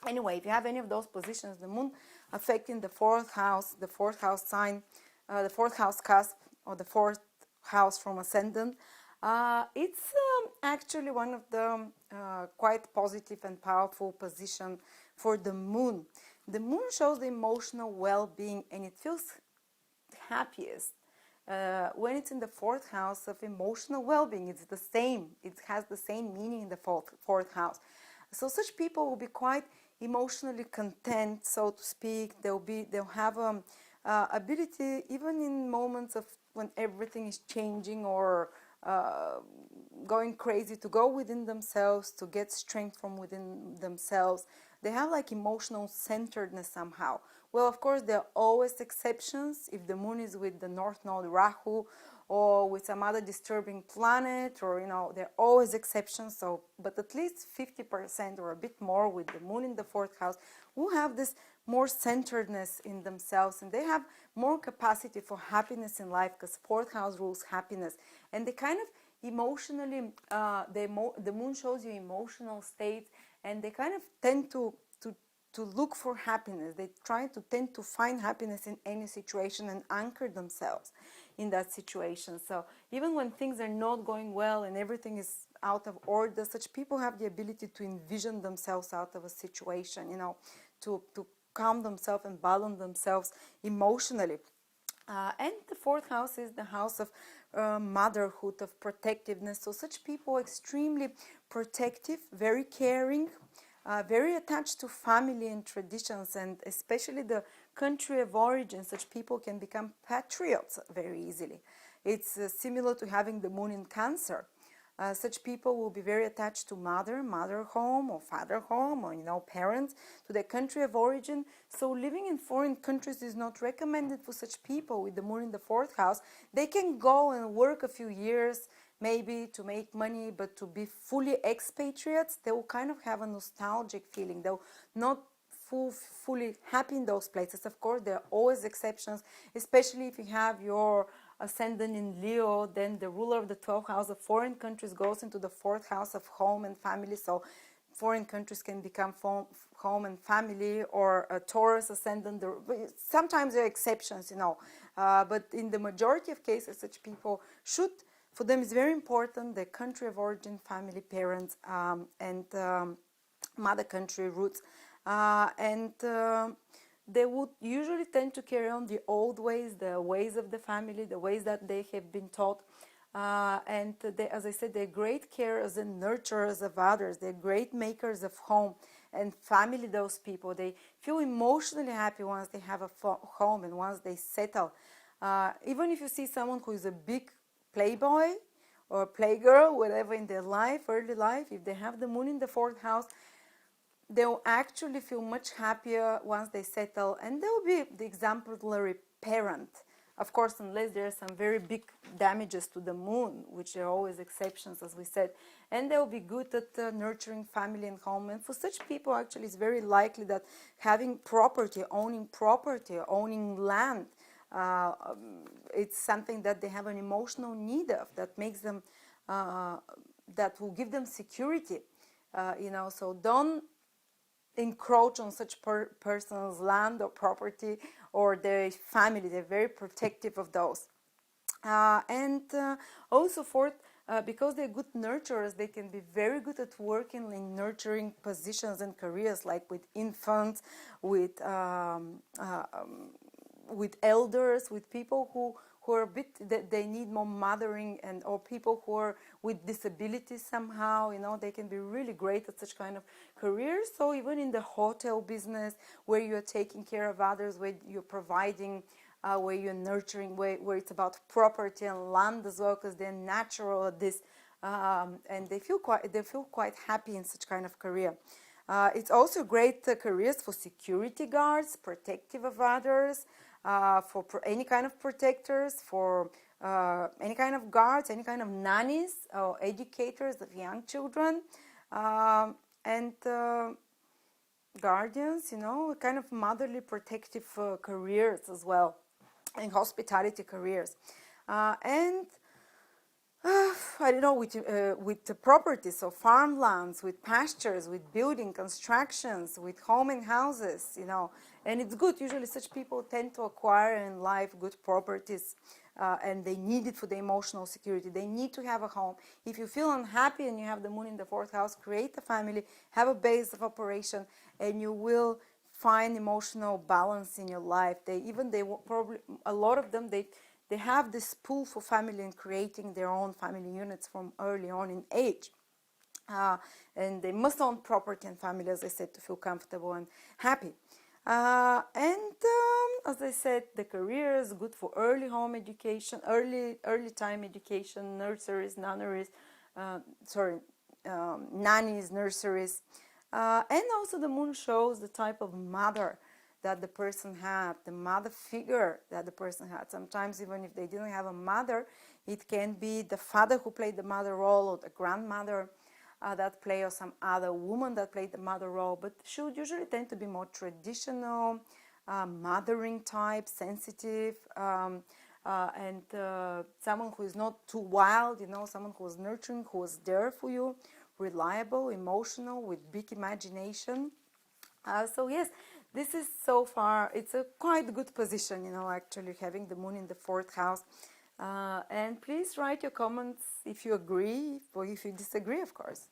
Anyway, if you have any of those positions, the moon affecting the fourth house sign, the fourth house cusp, or the fourth house from ascendant, it's actually one of the quite positive and powerful position for the moon. The moon shows the emotional well-being, and it feels happiest when it's in the fourth house of emotional well-being. It's the same. It has the same meaning in the fourth house. So such people will be quite emotionally content, so to speak. They'll have ability, even in moments of when everything is changing or going crazy, to go within themselves, to get strength from within themselves. They have like emotional centeredness somehow. Well, of course, there are always exceptions. If the moon is with the North Node Rahu, or with some other disturbing planet, or there are always exceptions. So, but at least 50% or a bit more with the moon in the fourth house will have this more centeredness in themselves, and they have more capacity for happiness in life, because fourth house rules happiness. And they kind of emotionally, the moon shows you emotional states, and they kind of tend to look for happiness. They tend to find happiness in any situation and anchor themselves in that situation. So even when things are not going well and everything is out of order, such people have the ability to envision themselves out of a situation, to calm themselves and balance themselves emotionally. And the fourth house is the house of motherhood, of protectiveness. So such people are extremely protective, very caring, very attached to family and traditions, and especially the country of origin. Such people can become patriots very easily. It's similar to having the moon in Cancer. Such people will be very attached to mother home, or father home, or parents, to their country of origin. So living in foreign countries is not recommended for such people with the moon in the fourth house. They can go and work a few years, maybe to make money, but to be fully expatriates, they will kind of have a nostalgic feeling. They'll not fully happy in those places. Of course, there are always exceptions, especially if you have your ascendant in Leo. Then the ruler of the 12th house of foreign countries goes into the fourth house of home and family. So foreign countries can become home and family, or a Taurus ascendant. Sometimes there are exceptions, but in the majority of cases, such people should, for them it's very important, their country of origin, family, parents, and mother country roots. They would usually tend to carry on the old ways, the ways of the family, the ways that they have been taught. And they, as I said, they're great carers and nurturers of others. They're great makers of home and family, those people. They feel emotionally happy once they have a home and once they settle. Even if you see someone who is a big playboy or playgirl, whatever in their life, early life, if they have the moon in the fourth house, they'll actually feel much happier once they settle, and they'll be the exemplary parent. Of course, unless there are some very big damages to the moon, which are always exceptions, as we said, and they'll be good at nurturing family and home. And for such people, actually, it's very likely that having property, owning land, it's something that they have an emotional need of, that makes them, that will give them security. So don't encroach on such person's land or property or their family. They're very protective of those. Also fourth, because they're good nurturers, they can be very good at working in nurturing positions and careers, like with infants, with elders, with people who are a bit, that they need more mothering, or people who are with disabilities somehow, they can be really great at such kind of careers. So even in the hotel business, where you're taking care of others, where you're providing, where you're nurturing, where it's about property and land as well, because they're natural at this, and they feel quite happy in such kind of career. It's also great careers for security guards, protective of others, for any kind of protectors, for any kind of guards, any kind of nannies or educators of young children, and guardians, kind of motherly protective careers as well, and hospitality careers. And I don't know, with the properties, so farmlands, with pastures, with building constructions, with home and houses, you know. And it's good. Usually such people tend to acquire in life good properties, and they need it for the emotional security. They need to have a home. If you feel unhappy and you have the moon in the fourth house, create a family, have a base of operation, and you will find emotional balance in your life. They will probably, a lot of them, they have this pull for family and creating their own family units from early on in age. And they must own property and family, as I said, to feel comfortable and happy. As I said, the career is good for early home education, early time education, nurseries, nunneries, nannies, nurseries. And also the moon shows the type of mother that the person had, the mother figure that the person had. Sometimes even if they didn't have a mother, it can be the father who played the mother role, or the grandmother that play, or some other woman that played the mother role. But she would usually tend to be more traditional, mothering type, sensitive, and someone who is not too wild, you know, someone who is nurturing, who is there for you, reliable, emotional, with big imagination. So yes, this is so far, it's a quite good position, you know, actually having the moon in the fourth house. And please write your comments if you agree or if you disagree, of course.